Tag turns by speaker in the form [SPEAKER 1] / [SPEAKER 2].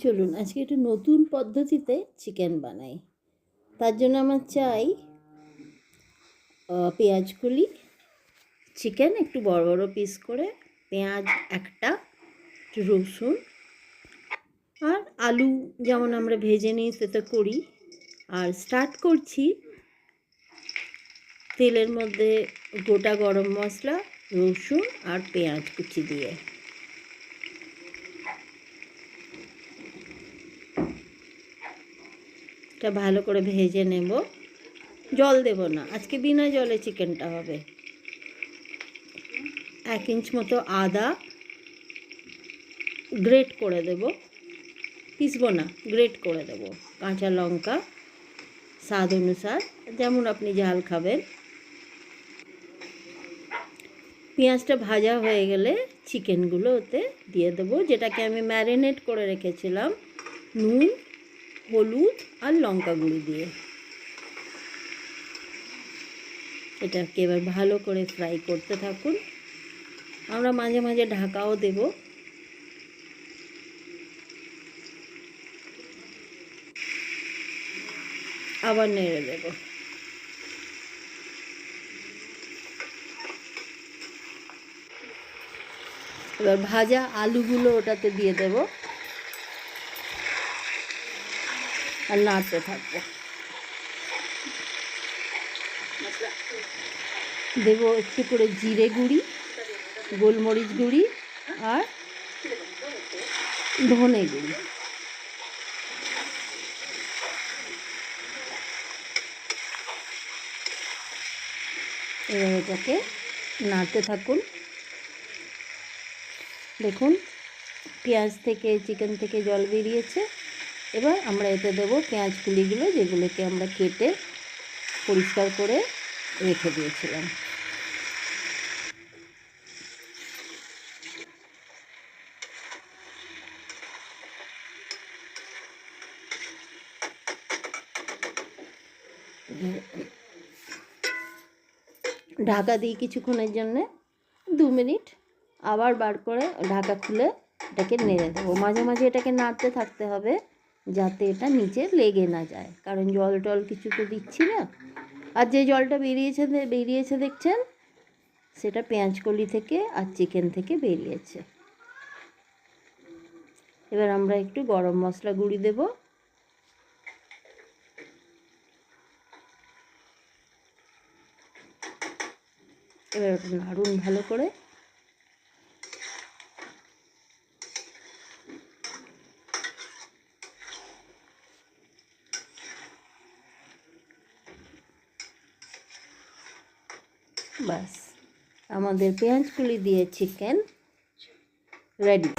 [SPEAKER 1] চলুন আজকে একটু নতুন পদ্ধতিতে চিকেন বানাই। তার জন্য আমার চাই পেঁয়াজ কলি, চিকেন একটু বড় বড় পিস করে, পেঁয়াজ একটা, একটু রসুন আর আলু যেমন আমরা ভেজে নিই সেটা করি। আর স্টার্ট করছি তেলের মধ্যে গোটা গরম মশলা, রসুন আর পেঁয়াজ কুচি দিয়ে। এটা ভালো করে ভেজে নেব, জল দেব না, আজকে বিনা জলে চিকেনটা হবে। 1 ইঞ্চ মতো আদা গ্রেট করে দেব, পিসবো না, গ্রেট করে দেব। কাঁচা লঙ্কা স্বাদ অনুসার, যেমন আপনি ঝাল খাবেন। পেঁয়াজটা ভাজা হয়ে গেলে চিকেনগুলো ওতে দিয়ে দেবো, যেটাকে আমি ম্যারিনেট করে রেখেছিলাম নুন, হলুদ আর লঙ্কা গুঁড়ি দিয়ে। এটাকে এবার ভালো করে ফ্রাই করতে থাকুন। আমরা মাঝে মাঝে ঢাকাও দেব। আবার নেড়ে দেব। এবার ভাজা আলুগুলো ওটাতে দিয়ে দেব আর নাড়তে থাকবো। দেব একটু করে জিরে গুঁড়ি, গোলমরিচ গুঁড়ি আর ধনে গুঁড়ি। এবার এটাকে নাড়তে থাকুন। দেখুন পেঁয়াজ থেকে, চিকেন থেকে জল বেরিয়েছে। এবার আমরা এতে দেবো পেঁয়াজ কুলিগুলো, যেগুলোকে আমরা কেটে পরিষ্কার করে রেখে দিয়েছিলাম। ঢাকা দিই কিছুক্ষণের জন্যে, 2 মিনিট, আবার বার করে ঢাকা খুলে এটাকে নেড়ে দেবো। মাঝে মাঝে এটাকে নাড়তে থাকতে হবে যাতে এটা নিচে লেগে না যায়, কারণ জল টল কিছু তো দিচ্ছি না। আর যে জলটা বেরিয়েছে দেখছেন, সেটা পেঁয়াজ কলি থেকে আর চিকেন থেকে বেরিয়েছে। এবার আমরা একটু গরম মশলা গুঁড়ি দেব। এবার নাড়ুন ভালো করে। বাস, আমাদের পেঁয়াজ কলি দিয়ে চিকেন রেডি।